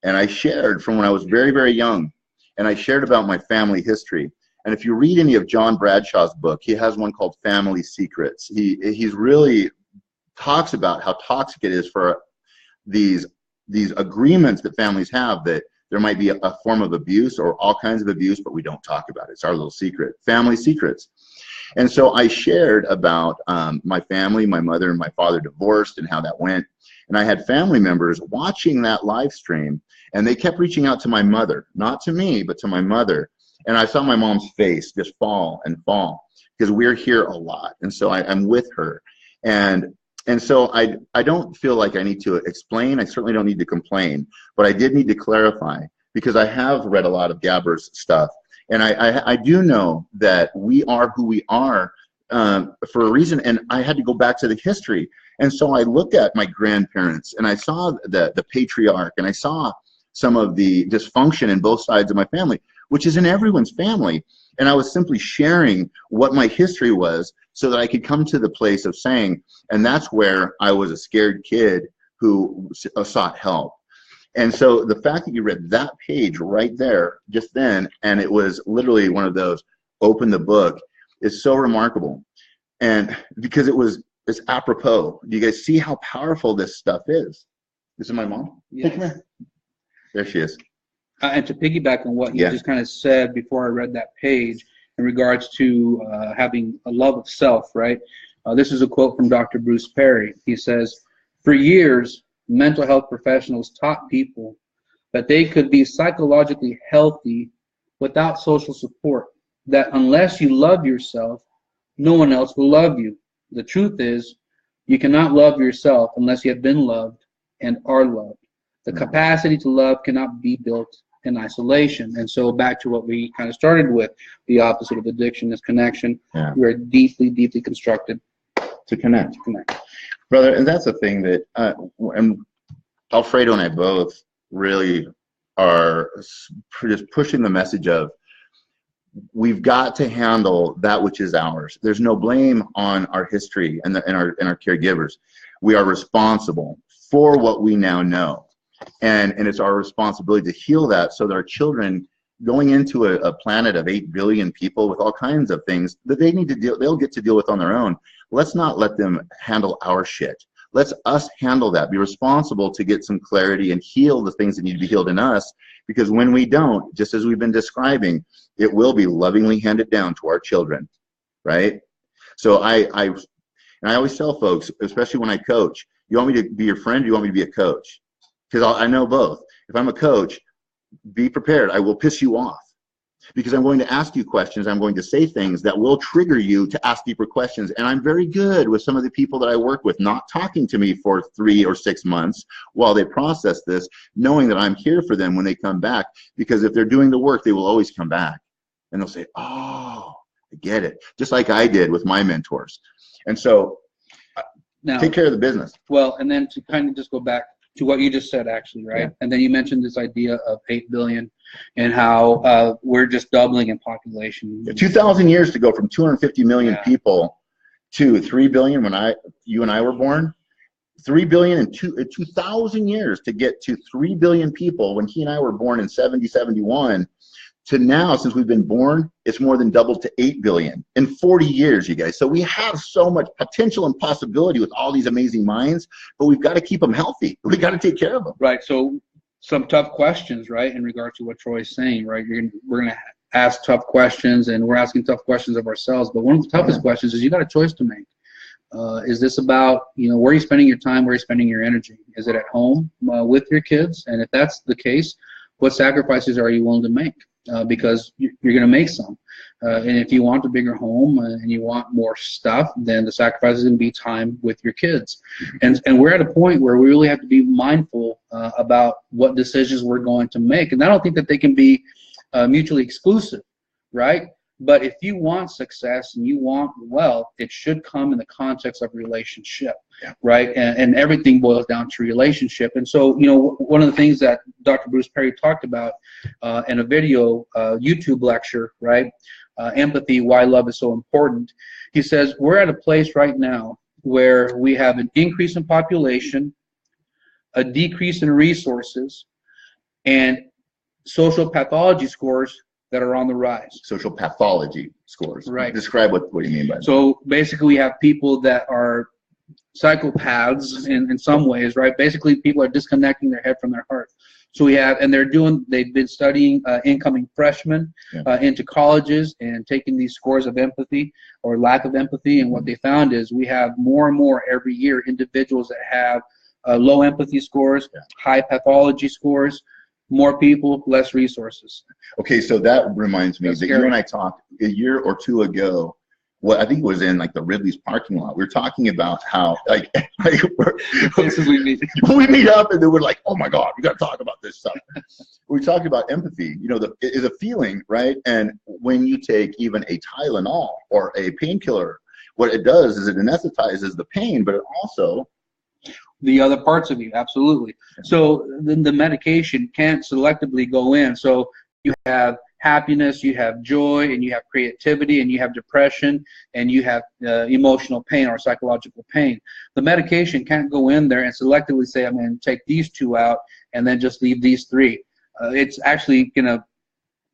A: I shared from when I was very, very young, and I shared about my family history. And if you read any of John Bradshaw's book, he has one called Family Secrets. He's really talks about how toxic it is for these agreements that families have, that there might be a form of abuse or all kinds of abuse, but we don't talk about it. It's our little secret, family secrets. And so I shared about my family, my mother and my father divorced and how that went. And I had family members watching that live stream, and they kept reaching out to my mother, not to me, but to my mother. And I saw my mom's face just fall and fall because we're here a lot. And so I'm with her. And so I don't feel like I need to explain. I certainly don't need to complain, but I did need to clarify because I have read a lot of Gabber's stuff. And I do know that we are who we are for a reason. And I had to go back to the history. And so I looked at my grandparents, and I saw the patriarch, and I saw some of the dysfunction in both sides of my family, which is in everyone's family. And I was simply sharing what my history was so that I could come to the place of saying, and that's where I was a scared kid who sought help. And so the fact that you read that page right there just then, and it was literally one of those open the book, is so remarkable. And because it's apropos. Do you guys see how powerful this stuff is? This is my mom?
B: Yes.
A: Come here. There she is.
B: And to piggyback on what you just kind of said before I read that page in regards to having a love of self, right? This is a quote from Dr. Bruce Perry. He says, "For years, mental health professionals taught people that they could be psychologically healthy without social support, that unless you love yourself, no one else will love you. The truth is, you cannot love yourself unless you have been loved and are loved. The capacity to love cannot be built in isolation." And so back to what we kind of started with, the opposite of addiction is connection.
A: Yeah.
B: We are deeply, deeply constructed
A: To connect.
B: to connect.
A: Brother, and that's the thing that, and Alfredo and I both really are just pushing the message of, we've got to handle that which is ours. There's no blame on our history and our caregivers. We are responsible for what we now know. And it's our responsibility to heal that so that our children, going into a planet of 8 billion people with all kinds of things that they'll get to deal with on their own. Let's not let them handle our shit. Let's us handle that, be responsible to get some clarity and heal the things that need to be healed in us, because when we don't, just as we've been describing, it will be lovingly handed down to our children, right? So I always tell folks, especially when I coach, you want me to be your friend, or you want me to be a coach? Because I know both. If I'm a coach, be prepared. I will piss you off because I'm going to ask you questions. I'm going to say things that will trigger you to ask deeper questions. And I'm very good with some of the people that I work with not talking to me for 3 or 6 months while they process this, knowing that I'm here for them when they come back, because if they're doing the work, they will always come back and they'll say, "Oh, I get it," just like I did with my mentors. And so now, take care of the business.
B: Well, and then to kind of just go back to what you just said, actually, right? Yeah. And then you mentioned this idea of 8 billion and how we're just doubling in population.
A: 2,000 years to go from 250 million people to 3 billion when you and I were born. 3 billion in 2,000 years to get to 3 billion people when he and I were born in 71 to now, since we've been born, it's more than doubled to 8 billion in 40 years, you guys. So we have so much potential and possibility with all these amazing minds, but we've got to keep them healthy. We got to take care of them.
B: Right. So some tough questions, right, in regards to what Troy's saying, right? We're going to ask tough questions, and we're asking tough questions of ourselves. But one of the toughest questions is you got a choice to make. Is this about, where are you spending your time, where are you spending your energy? Is it at home with your kids? And if that's the case, what sacrifices are you willing to make? because you're going to make some. And if you want a bigger home and you want more stuff, then the sacrifice is going to be time with your kids. And we're at a point where we really have to be mindful about what decisions we're going to make. And I don't think that they can be mutually exclusive, right? But if you want success and you want wealth, it should come in the context of relationship, right? And everything boils down to relationship. And so, you know, one of the things that Dr. Bruce Perry talked about in a video YouTube lecture, right? Empathy, why love is so important. He says, we're at a place right now where we have an increase in population, a decrease in resources, and social pathology scores that are on the rise.
A: Social pathology scores.
B: Right.
A: Describe what you mean by that.
B: So basically we have people that are psychopaths in some ways, right? Basically people are disconnecting their head from their heart. So we have, and they've been studying incoming freshmen into colleges and taking these scores of empathy or lack of empathy. And what they found is we have more and more every year individuals that have low empathy scores, high pathology scores, more people, less resources.
A: Okay, so that reminds me that you and I talked a year or two ago. What I think it was in like the Ridley's parking lot. We were talking about how like
B: we
A: meet up and then we're like, oh my God, we got to talk about this stuff. We're talking about empathy. You know, it is a feeling, right? And when you take even a Tylenol or a painkiller, what it does is it anesthetizes the pain, but it also
B: the other parts of you, absolutely. So then the medication can't selectively go in. So you have happiness, you have joy, and you have creativity, and you have depression, and you have emotional pain or psychological pain. The medication can't go in there and selectively say, I'm going to take these two out and then just leave these three. It's actually going to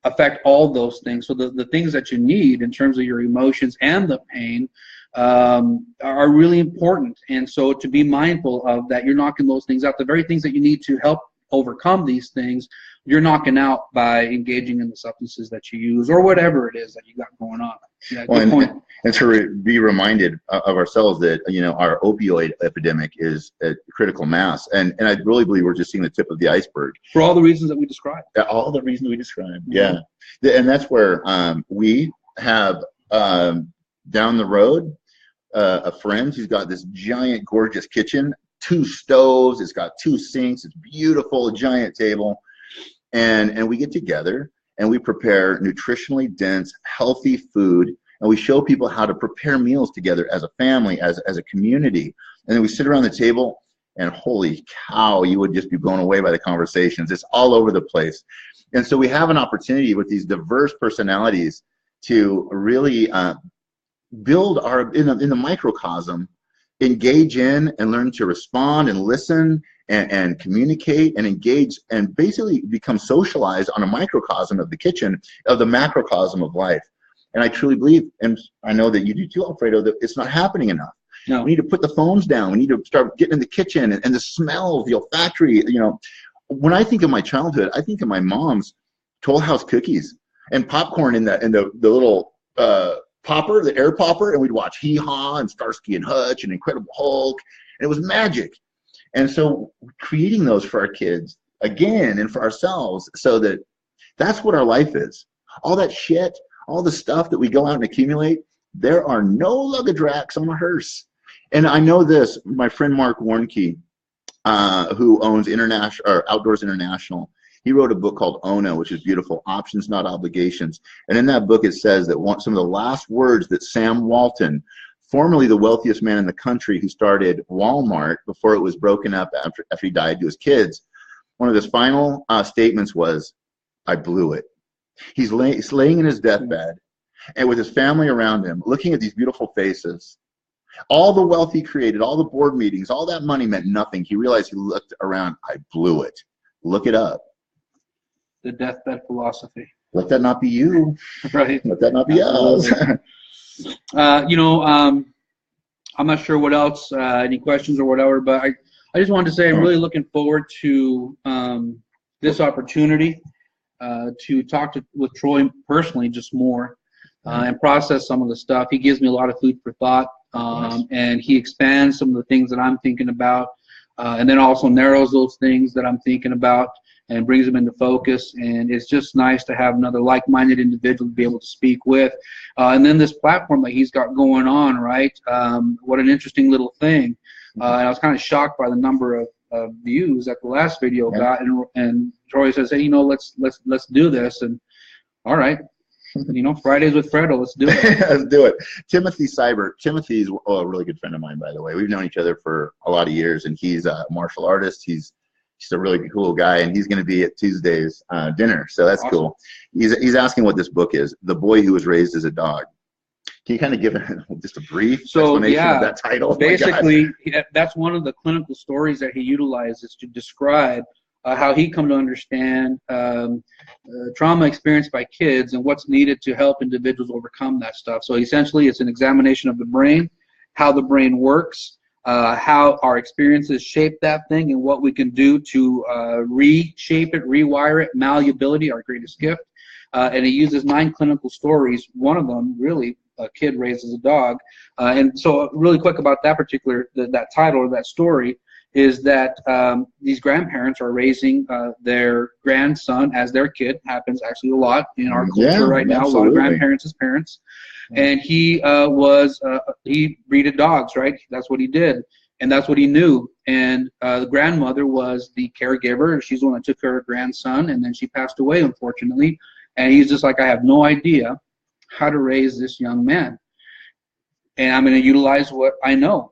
B: affect all those things. So the things that you need in terms of your emotions and the pain are really important. And so to be mindful of that, you're knocking those things out. The very things that you need to help overcome these things, you're knocking out by engaging in the substances that you use or whatever it is that you got going on. Yeah,
A: well,
B: good point.
A: And to be reminded of ourselves that, you know, our opioid epidemic is at critical mass. And I really believe we're just seeing the tip of the iceberg.
B: For all the reasons that we described.
A: All the reasons we described, yeah. And that's where we have down the road a friend who's got this giant, gorgeous kitchen, 2 stoves, it's got 2 sinks, it's beautiful, a giant table. And we get together and we prepare nutritionally dense, healthy food, and we show people how to prepare meals together as a family, as a community. And then we sit around the table and holy cow, you would just be blown away by the conversations. It's all over the place. And so we have an opportunity with these diverse personalities to really build our, in the microcosm, engage in and learn to respond and listen and communicate and engage and basically become socialized on a microcosm of the kitchen, of the macrocosm of life. And I truly believe, and I know that you do too, Alfredo, that it's not happening enough. No. We need to put the phones down. We need to start getting in the kitchen and the smell of the olfactory. You know, when I think of my childhood, I think of my mom's Toll House cookies and popcorn in the little popper, the air popper, and we'd watch Hee Haw and Starsky and Hutch and Incredible Hulk, and it was magic. And so creating those for our kids again and for ourselves, so that that's what our life is. All that shit, all the stuff that we go out and accumulate, there are no luggage racks on a hearse. And I know this, my friend Mark Warnke, who owns Outdoors International, he wrote a book called Ono, which is beautiful, Options, Not Obligations. And in that book, it says that some of the last words that Sam Walton, formerly the wealthiest man in the country who started Walmart before it was broken up after he died to his kids, one of his final statements was, I blew it. He's laying in his deathbed and with his family around him, looking at these beautiful faces. All the wealth he created, all the board meetings, all that money meant nothing. He realized, he looked around, I blew it. Look it up.
B: The deathbed philosophy.
A: Let that not be you.
B: Right.
A: Let that not be us.
B: I'm not sure what else, any questions or whatever, but I just wanted to say I'm really looking forward to this opportunity to talk with Troy personally just more and process some of the stuff. He gives me a lot of food for thought, and he expands some of the things that I'm thinking about, and then also narrows those things that I'm thinking about. and brings them into focus. And it's just nice to have another like-minded individual to be able to speak with. And then this platform that he's got going on, right? What an interesting little thing. And I was kind of shocked by the number of views that the last video got. And Troy says, hey, you know, let's do this. And all right. You know, Fridays with Fredo, let's do it.
A: Let's do it. Timothy's a really good friend of mine, by the way. We've known each other for a lot of years, and he's a martial artist. He's a really cool guy, and he's going to be at Tuesday's dinner, so that's awesome. Cool. He's asking what this book is, The Boy Who Was Raised as a Dog. Can you kind of give just a brief explanation of that title?
B: Basically, that's one of the clinical stories that he utilizes to describe how he come to understand trauma experienced by kids and what's needed to help individuals overcome that stuff. So essentially, it's an examination of the brain, how the brain works, how our experiences shape that thing, and what we can do to reshape it, rewire it, malleability, our greatest gift. And he uses 9 clinical stories. One of them, really, a kid raised as a dog. And so really quick about that particular, that title or that story, is that these grandparents are raising their grandson as their kid. Happens actually a lot in our culture right now. Absolutely. A lot of grandparents as parents. And he he breeded dogs, right? That's what he did, and that's what he knew. And the grandmother was the caregiver. She's the one that took care of her grandson, and then she passed away, unfortunately. And he's just like, I have no idea how to raise this young man, and I'm going to utilize what I know,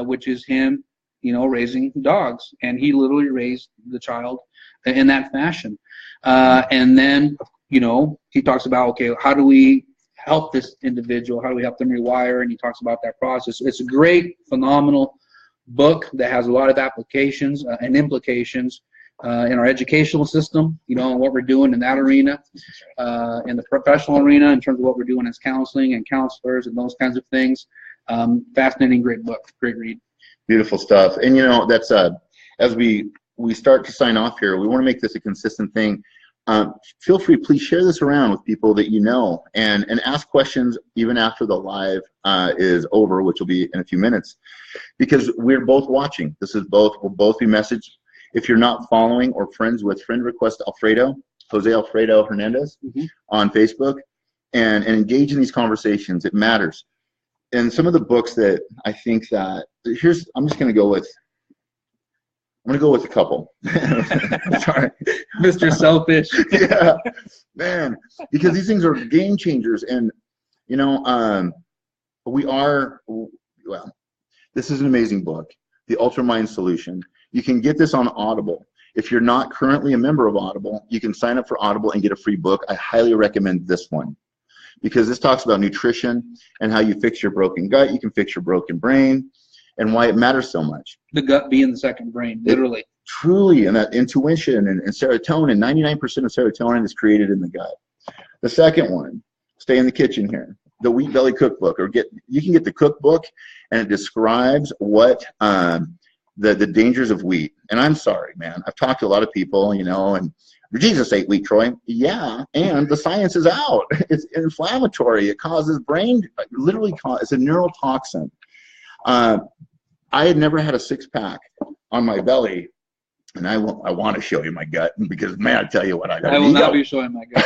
B: which is him, you know, raising dogs. And he literally raised the child in that fashion. And then, you know, he talks about, okay, how do we help this individual? How do we help them rewire? And he talks about that process. It's a great, phenomenal book that has a lot of applications and implications in our educational system, you know, and what we're doing in that arena, in the professional arena, in terms of what we're doing as counseling and counselors and those kinds of things. Fascinating, great book, great read.
A: Beautiful stuff. And, you know, that's as we start to sign off here, we want to make this a consistent thing. Feel free, please share this around with people that you know, and ask questions even after the live is over, which will be in a few minutes, because we're both watching. We'll both be messaged. If you're not following or friends with, friend request Jose Alfredo Hernandez on Facebook, and engage in these conversations. It matters. And some of the books that I think that I'm just going to go with a couple. Sorry.
B: Mr. Selfish.
A: Yeah, man, because these things are game changers. And, you know, this is an amazing book, The Ultra Mind Solution. You can get this on Audible. If you're not currently a member of Audible, you can sign up for Audible and get a free book. I highly recommend this one, because this talks about nutrition and how you fix your broken gut, you can fix your broken brain, and why it matters so much.
B: The gut being the second brain, literally.
A: Truly, and that intuition and serotonin, 99% of serotonin is created in the gut. The second one, stay in the kitchen here, the Wheat Belly Cookbook, you can get the cookbook, and it describes what the dangers of wheat. And I'm sorry, man, I've talked to a lot of people, you know, and Jesus ate wheat, Troy. Yeah, and the science is out. It's inflammatory. It causes it's a neurotoxin. I had never had a 6-pack on my belly, and I want to show you my gut, because, man, I tell you what,
B: I will not be showing my gut.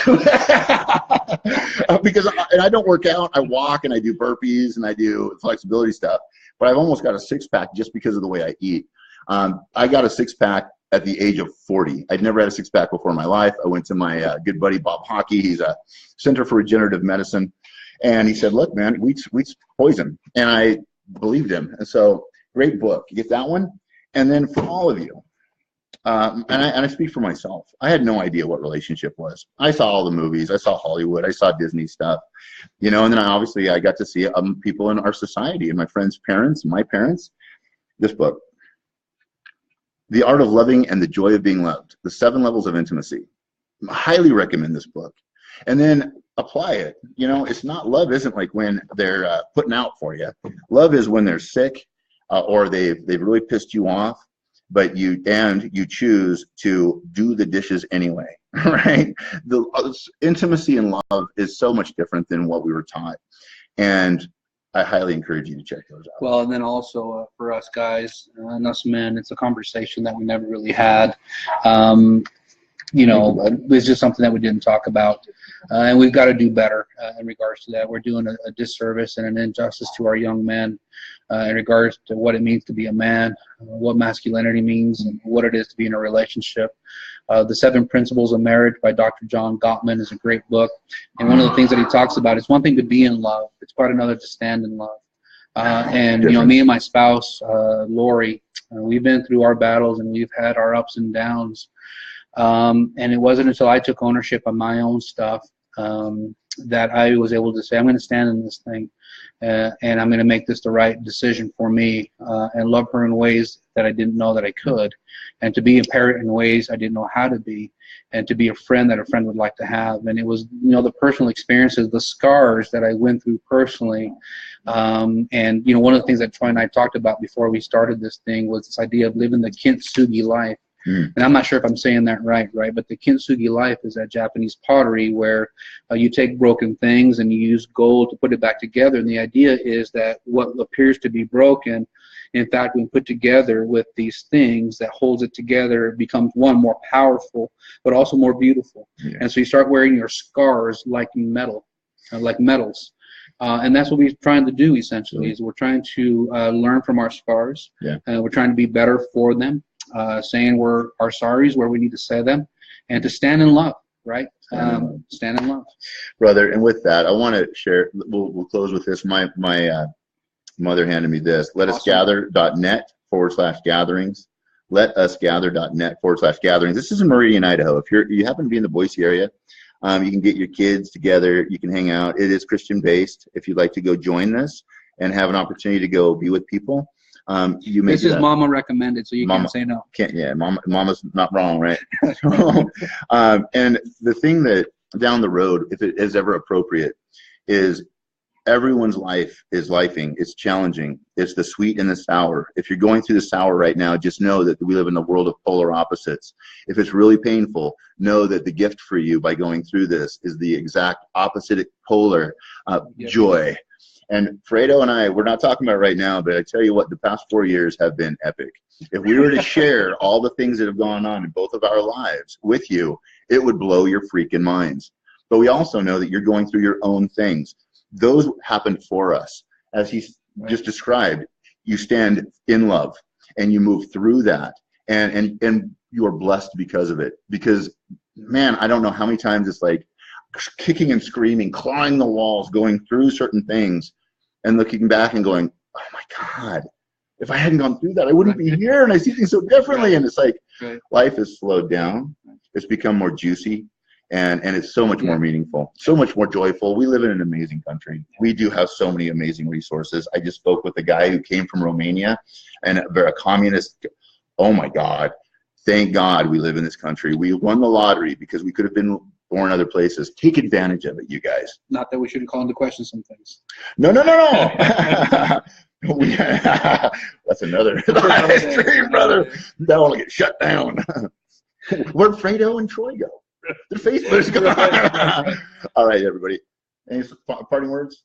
A: Because I don't work out. I walk and I do burpees and I do flexibility stuff, but I've almost got a 6-pack just because of the way I eat. I got a 6-pack at the age of 40. I'd never had a 6-pack before in my life. I went to my good buddy Bob Hockey. He's a Center for Regenerative Medicine, and he said, "Look, man, wheat's poison," and I believed him. And so, great book. You get that one, and then for all of you, and I speak for myself. I had no idea what relationship was. I saw all the movies. I saw Hollywood. I saw Disney stuff, you know. And then I got to see people in our society and my friends' parents, my parents. This book, The Art of Loving and the Joy of Being Loved, The 7 Levels of Intimacy. I highly recommend this book. And then apply it. You know, love isn't like when they're putting out for you. Love is when they're sick or they've really pissed you off, but you choose to do the dishes anyway, right? The intimacy and love is so much different than what we were taught. And I highly encourage you to check those out.
B: Well, and then also for us guys and us men, it's a conversation that we never really had. it's just something that we didn't talk about. And we've got to do better in regards to that. We're doing a disservice and an injustice to our young men in regards to what it means to be a man, what masculinity means, and what it is to be in a relationship. The 7 Principles of Marriage by Dr. John Gottman is a great book. And one of the things that he talks about, it's one thing to be in love. It's quite another to stand in love. And, me and my spouse, Lori, we've been through our battles and we've had our ups and downs. And it wasn't until I took ownership of my own stuff that I was able to say, I'm going to stand in this thing and I'm going to make this the right decision for me and love her in ways that I didn't know that I could, and to be a parent in ways I didn't know how to be, and to be a friend that a friend would like to have. And it was, the personal experiences, the scars that I went through personally. And, one of the things that Troy and I talked about before we started this thing was this idea of living the kintsugi life. And I'm not sure if I'm saying that right, but the kintsugi life is that Japanese pottery where you take broken things and you use gold to put it back together. And the idea is that what appears to be broken, in fact, when put together with these things that holds it together, it becomes, one, more powerful, but also more beautiful. Yeah. And so you start wearing your scars like metal, like metals. And that's what we're trying to do, essentially, is we're trying to learn from our scars. Yeah. We're trying to be better for them. Saying our sorries where we need to say them, and to stand in love, right? Stand in love,
A: brother. And with that, I want to share. We'll close with this. My mother handed me this. LetUsGather.net/gatherings. LetUsGather.net/gatherings. This is in Meridian, Idaho. If you happen to be in the Boise area, you can get your kids together. You can hang out. It is Christian based. If you'd like to go join this and have an opportunity to go be with people.
B: This is Mama recommended, so you can't say no.
A: Mama's not wrong, right? And the thing that down the road, if it is ever appropriate, is everyone's life is lifing. It's challenging. It's the sweet and the sour. If you're going through the sour right now, just know that we live in a world of polar opposites. If it's really painful, know that the gift for you by going through this is the exact opposite polar joy. And Fredo and I, we're not talking about right now, but I tell you what, the past 4 years have been epic. If we were to share all the things that have gone on in both of our lives with you, it would blow your freaking minds. But we also know that you're going through your own things. Those happened for us. As he just described, you stand in love and you move through that. And you are blessed because of it. Because, man, I don't know how many times it's like kicking and screaming, clawing the walls, going through certain things, and looking back and going, oh my God, if I hadn't gone through that, I wouldn't be here, and I see things so differently. And it's like life has slowed down. It's become more juicy, and it's so much more meaningful, so much more joyful. We live in an amazing country. We do have so many amazing resources. I just spoke with a guy who came from Romania, and a communist. Oh my God, thank God we live in this country. We won the lottery because we could have been born other places. Take advantage of it, you guys.
B: Not that we shouldn't call into question some things.
A: No. That's another extreme, brother. That will get shut down. Where'd Fredo and Troy go? Their Facebook's gone. All right, everybody. Any parting words?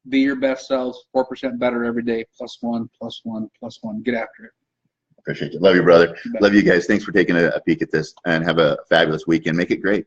B: Be your best selves. 4% better every day. +1, +1, +1. Get after it.
A: Appreciate you. Love you, brother. Love you guys. Thanks for taking a peek at this, and have a fabulous weekend. Make it great.